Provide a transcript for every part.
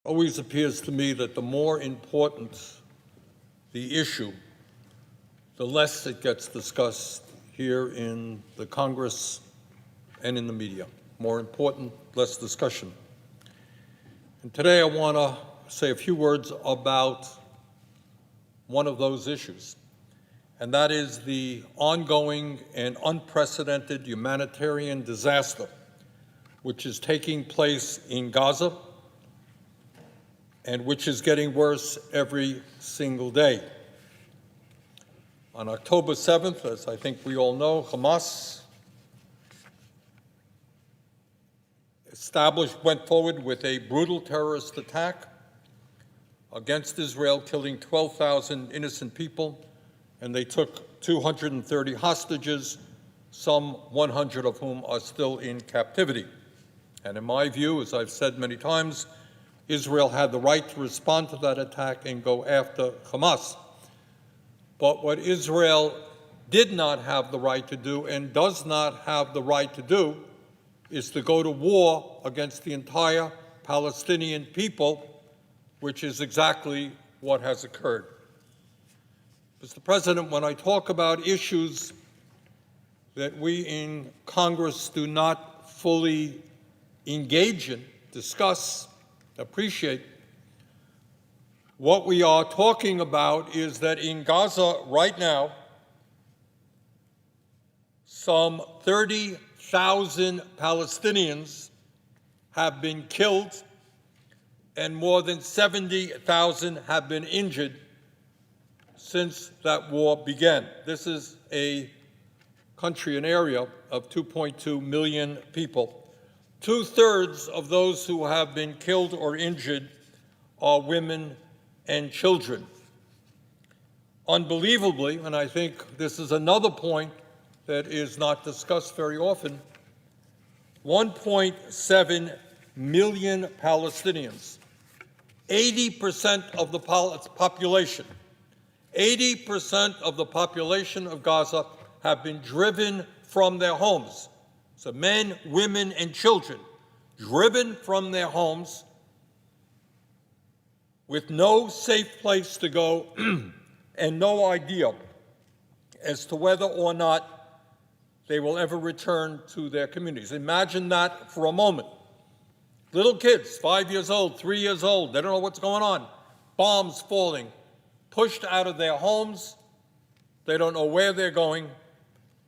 always appears to me that the more important the issue, the less it gets discussed here in the Congress and in the media. More important, less discussion. And today I want to say a few words about one of those issues, and that is the ongoing and unprecedented humanitarian disaster which is taking place in Gaza and which is getting worse every single day. On October 7th, as I think we all know, Hamas went forward with a brutal terrorist attack against Israel, killing 12,000 innocent people, and they took 230 hostages, some 100 of whom are still in captivity. And in my view, as I've said many times, Israel had the right to respond to that attack and go after Hamas. But what Israel did not have the right to do and does not have the right to do is to go to war against the entire Palestinian people, which is exactly what has occurred. Mr. President, when I talk about issues that we in Congress do not fully engage in, discuss, appreciate, what we are talking about is that in Gaza right now, some 30,000 Palestinians have been killed and more than 70,000 have been injured since that war began. This is a country, an area of 2.2 million people. Two-thirds of those who have been killed or injured are women and children. Unbelievably, and I think this is another point that is not discussed very often, 1.7 million Palestinians, 80% of the population, 80% of the population of Gaza have been driven from their homes. So men, women, and children driven from their homes with no safe place to go and no idea as to whether or not they will ever return to their communities. Imagine that for a moment. Little kids, 5 years old, 3 years old, they don't know what's going on. Bombs falling, pushed out of their homes. They don't know where they're going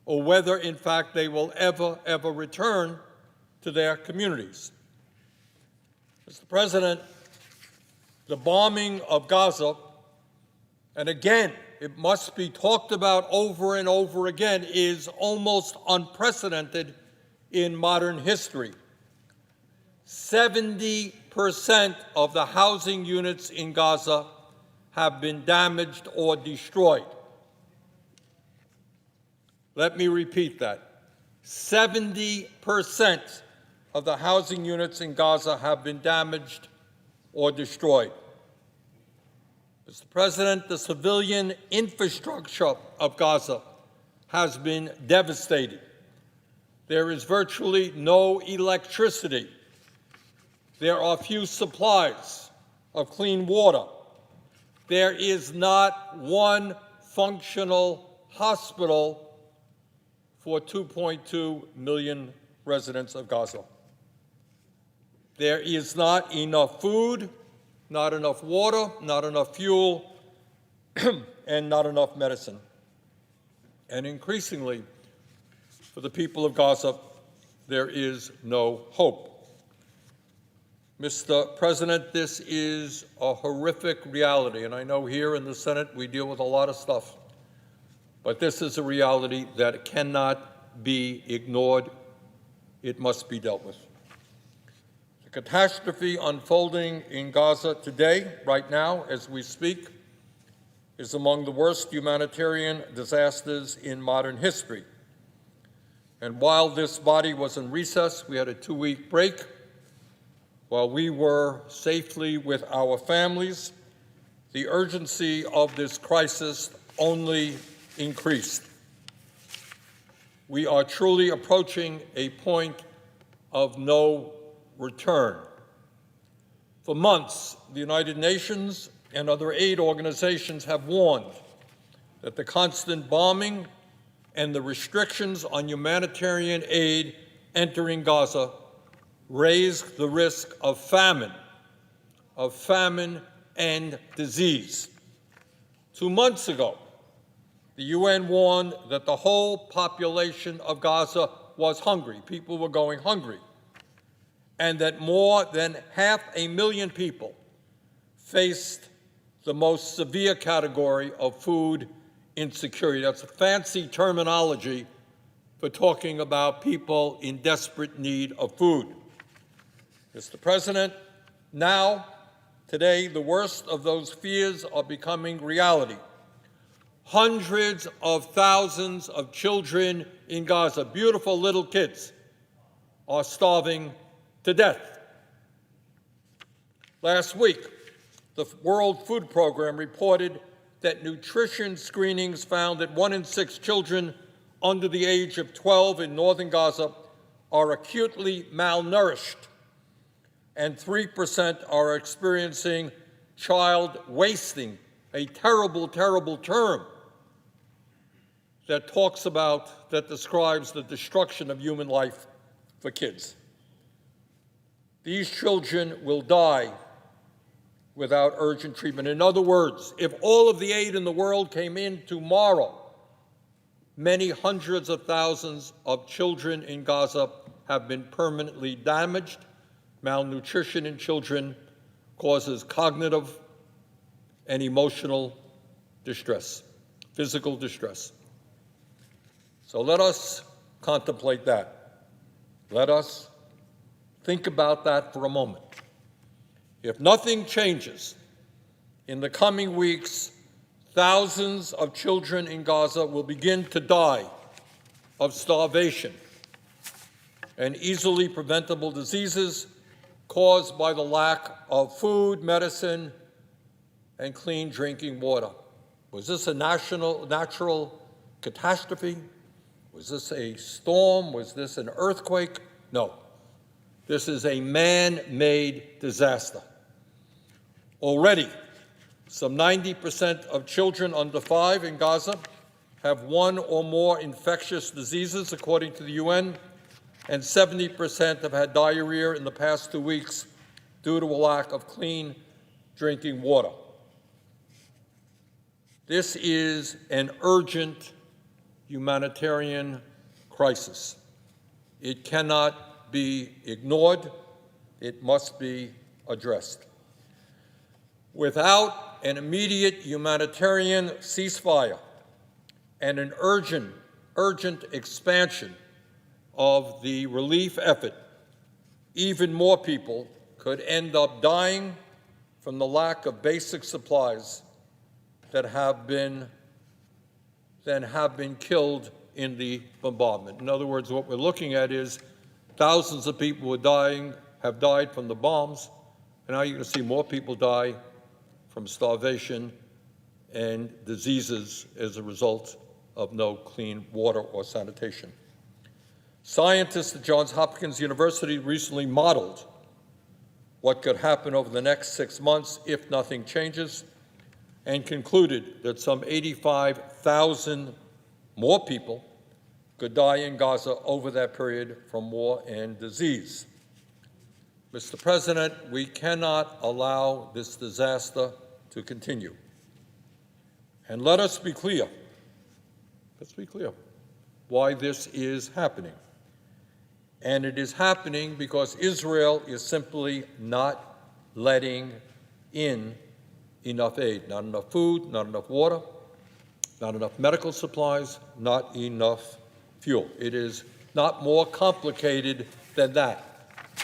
or whether, in fact, they will ever return to their communities. Mr. President, the bombing of Gaza, and again, it must be talked about over and over again, is almost unprecedented in modern history. 70% of the housing units in Gaza have been damaged or destroyed. Let me repeat that. 70% of the housing units in Gaza have been damaged or destroyed. Mr. President, the civilian infrastructure of Gaza has been devastated. There is virtually no electricity. There are few supplies of clean water. There is not one functional hospital for 2.2 million residents of Gaza. There is not enough food, not enough water, not enough fuel, and not enough medicine. And increasingly, for the people of Gaza, there is no hope. Mr. President, this is a horrific reality, and I know here in the Senate we deal with a lot of stuff. But this is a reality that cannot be ignored. It must be dealt with. The catastrophe unfolding in Gaza today, right now, as we speak, is among the worst humanitarian disasters in modern history. And while this body was in recess, we had a 2-week break. While we were safely with our families, the urgency of this crisis only increased. We are truly approaching a point of no return. For months, the United Nations and other aid organizations have warned that the constant bombing and the restrictions on humanitarian aid entering Gaza raise the risk of famine and disease. 2 months ago, the UN warned that the whole population of Gaza was hungry. People were going hungry. And that more than 500,000 people faced the most severe category of food insecurity. That's a fancy terminology for talking about people in desperate need of food. Mr. President, now, today, the worst of those fears are becoming reality. Hundreds of thousands of children in Gaza, beautiful little kids, are starving to death. Last week, the World Food Program reported that nutrition screenings found that 1 in 6 children under the age of 12 in northern Gaza are acutely malnourished, and 3% are experiencing child wasting, a terrible, terrible term that describes the destruction of human life for kids. These children will die without urgent treatment. In other words, if all of the aid in the world came in tomorrow, many hundreds of thousands of children in Gaza have been permanently damaged. Malnutrition in children causes cognitive and emotional distress, physical distress. So let us contemplate that. Let us think about that for a moment. If nothing changes, in the coming weeks, thousands of children in Gaza will begin to die of starvation and easily preventable diseases caused by the lack of food, medicine, and clean drinking water. Was this a natural catastrophe? Was this a storm? Was this an earthquake? No. This is a man-made disaster. Already, some 90% of children under 5 in Gaza have 1 or more infectious diseases, according to the UN, and 70% have had diarrhea in the past 2 weeks due to a lack of clean drinking water. This is an urgent humanitarian crisis. It cannot be ignored. It must be addressed. Without an immediate humanitarian ceasefire and an urgent expansion of the relief effort, even more people could end up dying from the lack of basic supplies that have been killed in the bombardment. In other words, what we're looking at is thousands of people have died from the bombs, and now you're going to see more people die from starvation and diseases as a result of no clean water or sanitation. Scientists at Johns Hopkins University recently modeled what could happen over the next 6 months if nothing changes, and concluded that some 85,000 more people could die in Gaza over that period from war and disease. Mr. President, we cannot allow this disaster to continue. And let us be clear why this is happening. And it is happening because Israel is simply not letting in enough aid, not enough food, not enough water, not enough medical supplies, not enough fuel. It is not more complicated than that.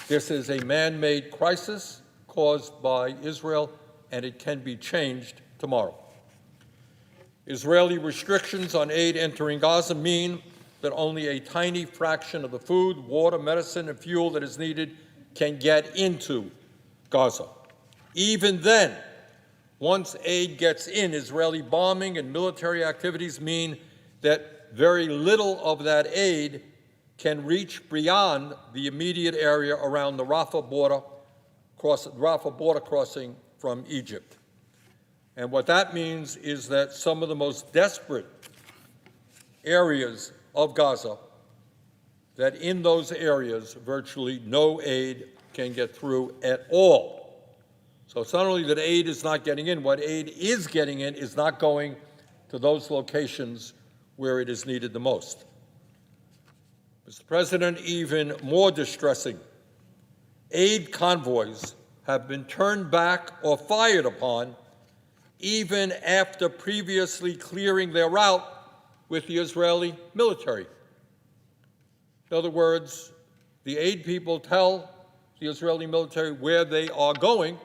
This is a man-made crisis caused by Israel, and it can be changed tomorrow. Israeli restrictions on aid entering Gaza mean that only a tiny fraction of the food, water, medicine, and fuel that is needed can get into Gaza. Even then, once aid gets in, Israeli bombing and military activities mean that very little of that aid can reach beyond the immediate area around the Rafah border, Rafah border crossing from Egypt. And what that means is that some of the most desperate areas of Gaza, that in those areas virtually no aid can get through at all. So it's not only that aid is not getting in, what aid is getting in is not going to those locations where it is needed the most. Mr. President, even more distressing, aid convoys have been turned back or fired upon even after previously clearing their route with the Israeli military. In other words, the aid people tell the Israeli military where they are going,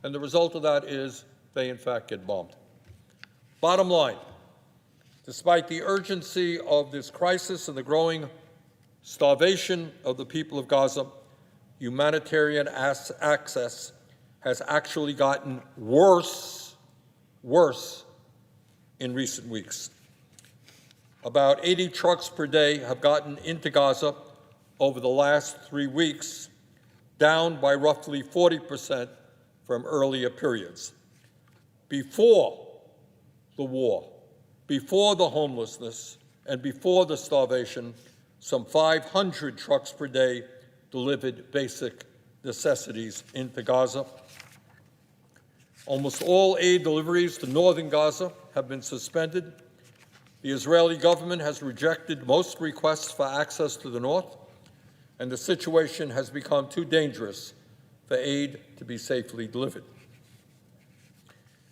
and the result of that is they, in fact, get bombed. Bottom line, despite the urgency of this crisis and the growing starvation of the people of Gaza, humanitarian access has actually gotten worse in recent weeks. About 80 trucks per day have gotten into Gaza over the last 3 weeks, down by roughly 40% from earlier periods. Before the war, before the homelessness, and before the starvation, some 500 trucks per day delivered basic necessities into Gaza. Almost all aid deliveries to northern Gaza have been suspended. The Israeli government has rejected most requests for access to the north, and the situation has become too dangerous for aid to be safely delivered.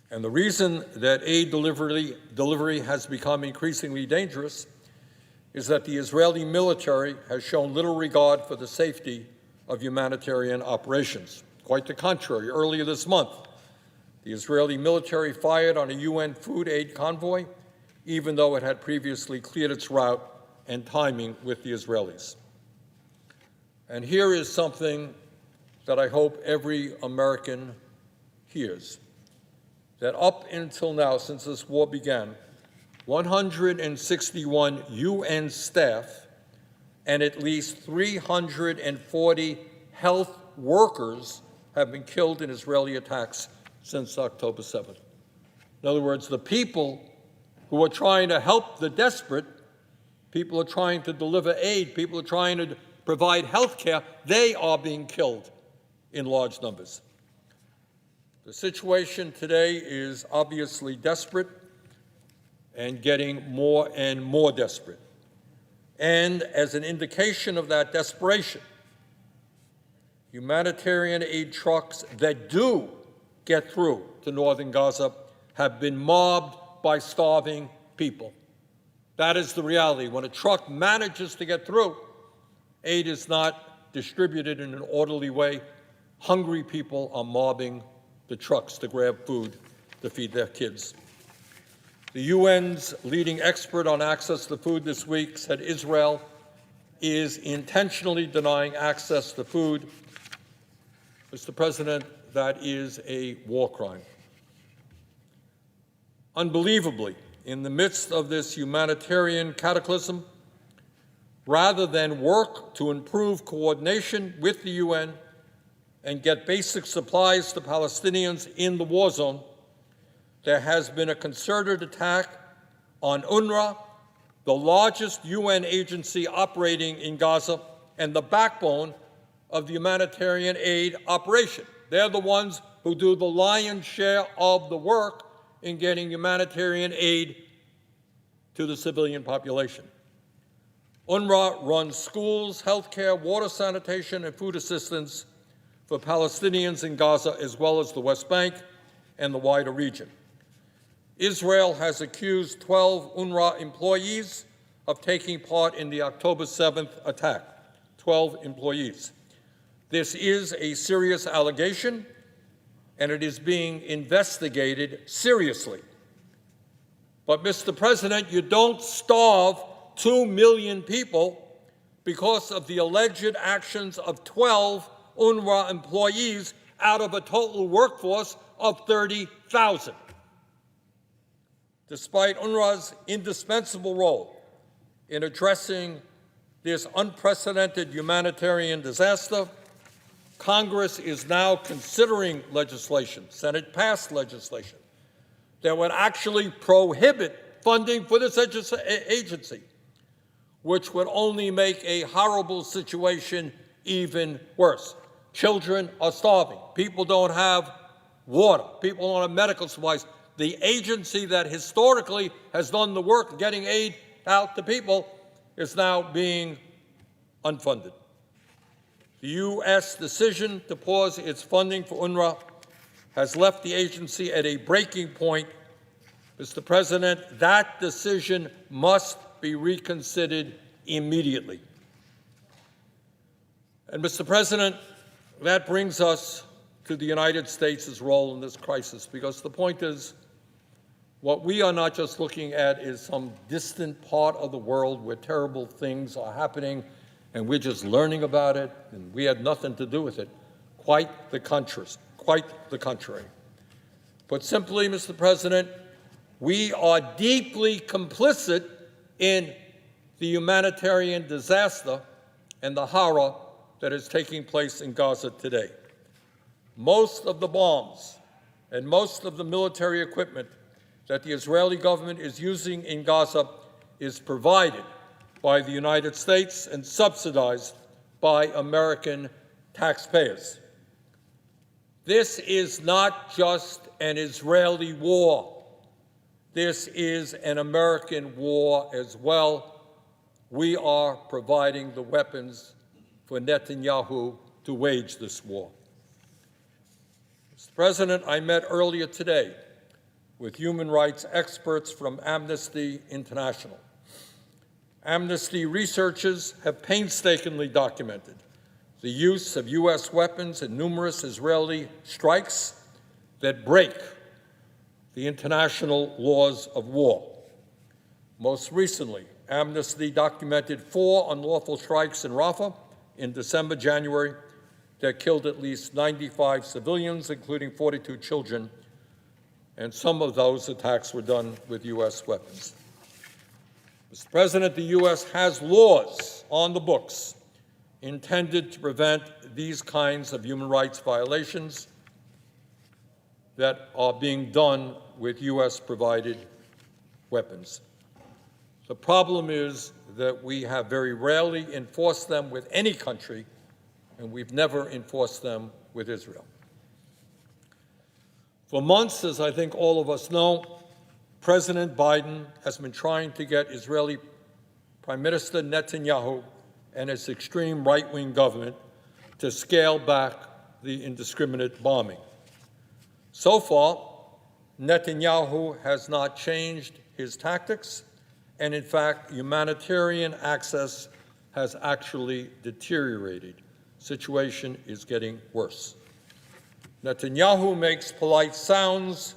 And the reason that aid delivery has become increasingly dangerous is that the Israeli military has shown little regard for the safety of humanitarian operations. Quite the contrary, earlier this month, the Israeli military fired on a UN food aid convoy, even though it had previously cleared its route and timing with the Israelis. And here is something that I hope every American hears, that up until now, since this war began, 161 UN staff and at least 340 health workers have been killed in Israeli attacks since October 7th. In other words, the people who are trying to help the desperate, people are trying to deliver aid, people are trying to provide health care, they are being killed in large numbers. The situation today is obviously desperate and getting more and more desperate. And as an indication of that desperation, humanitarian aid trucks that do get through to northern Gaza have been mobbed by starving people. That is the reality. When a truck manages to get through, aid is not distributed in an orderly way. Hungry people are mobbing the trucks to grab food to feed their kids. The UN's leading expert on access to food this week said Israel is intentionally denying access to food. Mr. President, that is a war crime. Unbelievably, in the midst of this humanitarian cataclysm, rather than work to improve coordination with the UN and get basic supplies to Palestinians in the war zone, there has been a concerted attack on UNRWA, the largest UN agency operating in Gaza and the backbone of the humanitarian aid operation. They're the ones who do the lion's share of the work in getting humanitarian aid to the civilian population. UNRWA runs schools, healthcare, water sanitation, and food assistance for Palestinians in Gaza, as well as the West Bank and the wider region. Israel has accused 12 UNRWA employees of taking part in the October 7th attack, 12 employees. This is a serious allegation, and it is being investigated seriously. But, Mr. President, you don't starve 2 million people because of the alleged actions of 12 UNRWA employees out of a total workforce of 30,000. Despite UNRWA's indispensable role in addressing this unprecedented humanitarian disaster, Congress is now considering legislation, Senate passed legislation, that would actually prohibit funding for this agency, which would only make a horrible situation even worse. Children are starving. People don't have water. People don't have medical supplies. The agency that historically has done the work of getting aid out to people is now being unfunded. The U.S. decision to pause its funding for UNRWA has left the agency at a breaking point. Mr. President, that decision must be reconsidered immediately. And, Mr. President, that brings us to the United States' role in this crisis, because the point is, what we are not just looking at is some distant part of the world where terrible things are happening and we're just learning about it and we had nothing to do with it. Quite the contrary. Put simply, Mr. President, we are deeply complicit in the humanitarian disaster and the horror that is taking place in Gaza today. Most of the bombs and most of the military equipment that the Israeli government is using in Gaza is provided by the United States and subsidized by American taxpayers. This is not just an Israeli war. This is an American war as well. We are providing the weapons for Netanyahu to wage this war. Mr. President, I met earlier today with human rights experts from Amnesty International. Amnesty researchers have painstakingly documented the use of U.S. weapons in numerous Israeli strikes that break the international laws of war. Most recently, Amnesty documented 4 unlawful strikes in Rafah in December, January, that killed at least 95 civilians, including 42 children, and some of those attacks were done with U.S. weapons. Mr. President, the U.S. has laws on the books intended to prevent these kinds of human rights violations that are being done with U.S.-provided weapons. The problem is that we have very rarely enforced them with any country, and we've never enforced them with Israel. For months, as I think all of us know, President Biden has been trying to get Israeli Prime Minister Netanyahu and his extreme right-wing government to scale back the indiscriminate bombing. So far, Netanyahu has not changed his tactics, and in fact, humanitarian access has actually deteriorated. The situation is getting worse. Netanyahu makes polite sounds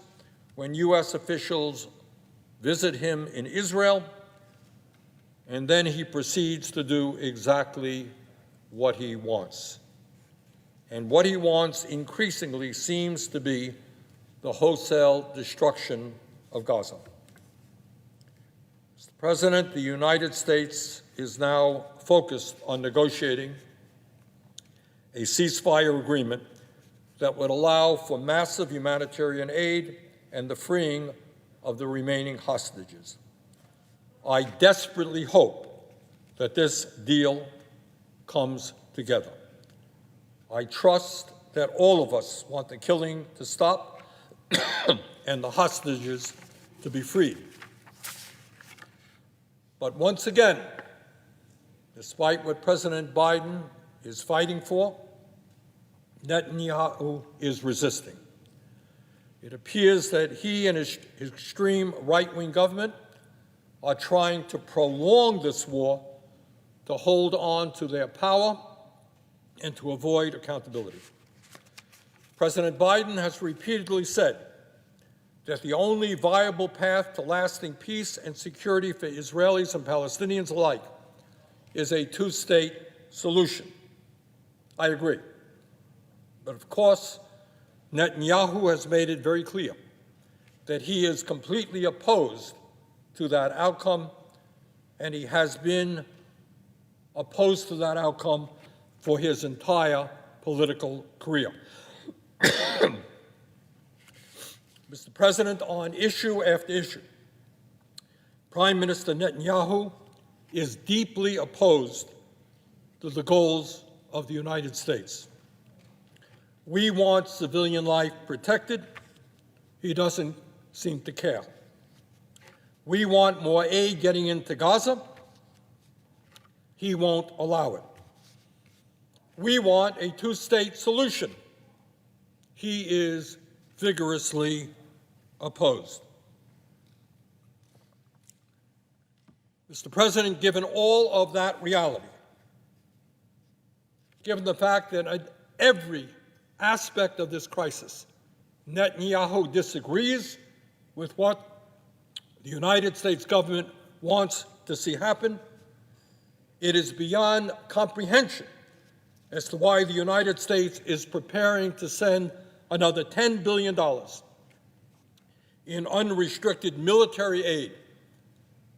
when U.S. officials visit him in Israel, and then he proceeds to do exactly what he wants. And what he wants increasingly seems to be the wholesale destruction of Gaza. Mr. President, the United States is now focused on negotiating a ceasefire agreement that would allow for massive humanitarian aid and the freeing of the remaining hostages. I desperately hope that this deal comes together. I trust that all of us want the killing to stop and the hostages to be freed. But once again, despite what President Biden is fighting for, Netanyahu is resisting. It appears that he and his extreme right-wing government are trying to prolong this war to hold on to their power and to avoid accountability. President Biden has repeatedly said that the only viable path to lasting peace and security for Israelis and Palestinians alike is a two-state solution. I agree. But of course, Netanyahu has made it very clear that he is completely opposed to that outcome, and he has been opposed to that outcome for his entire political career. Mr. President, on issue after issue, Prime Minister Netanyahu is deeply opposed to the goals of the United States. We want civilian life protected. He doesn't seem to care. We want more aid getting into Gaza. He won't allow it. We want a two-state solution. He is vigorously opposed. Mr. President, given all of that reality, given the fact that at every aspect of this crisis, Netanyahu disagrees with what the United States government wants to see happen, it is beyond comprehension as to why the United States is preparing to send another $10 billion in unrestricted military aid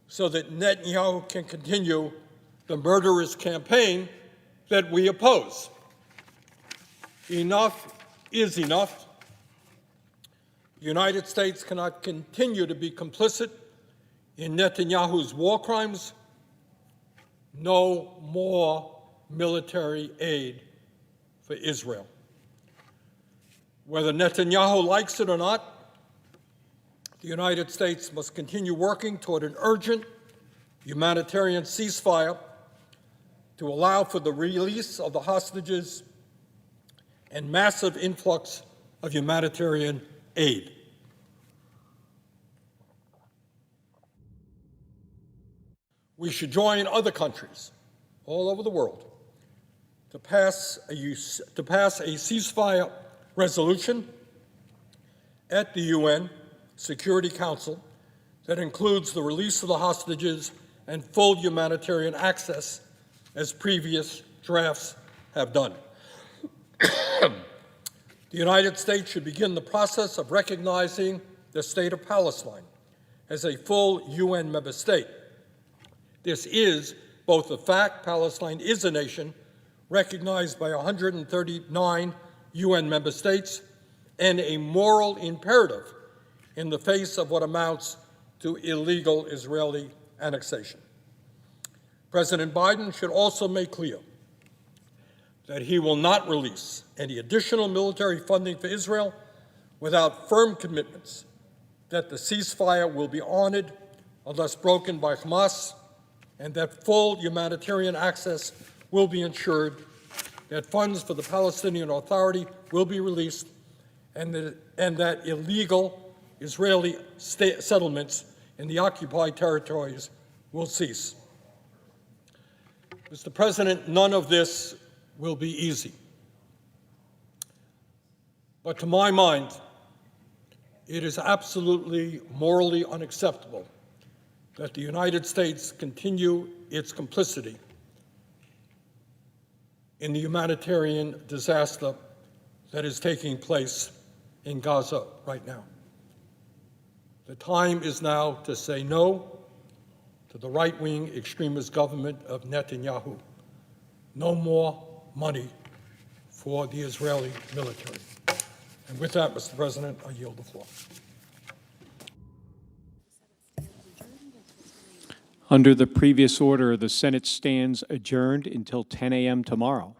so that Netanyahu can continue the murderous campaign that we oppose. Enough is enough. The United States cannot continue to be complicit in Netanyahu's war crimes. No more military aid for Israel. Whether Netanyahu likes it or not, the United States must continue working toward an urgent humanitarian ceasefire to allow for the release of the hostages and massive influx of humanitarian aid. We should join other countries all over the world to pass a ceasefire resolution at the UN Security Council that includes the release of the hostages and full humanitarian access, as previous drafts have done. The United States should begin the process of recognizing the state of Palestine as a full UN member state. This is both a fact, Palestine is a nation recognized by 139 UN member states, and a moral imperative in the face of what amounts to illegal Israeli annexation. President Biden should also make clear that he will not release any additional military funding for Israel without firm commitments that the ceasefire will be honored unless broken by Hamas, and that full humanitarian access will be ensured, that funds for the Palestinian Authority will be released, and that illegal Israeli settlements in the occupied territories will cease. Mr. President, none of this will be easy. But to my mind, it is absolutely morally unacceptable that the United States continue its complicity in the humanitarian disaster that is taking place in Gaza right now. The time is now to say no to the right-wing extremist government of Netanyahu. No more money for the Israeli military. And with that, Mr. President, I yield the floor. Under the previous order, the Senate stands adjourned until 10 a.m. tomorrow.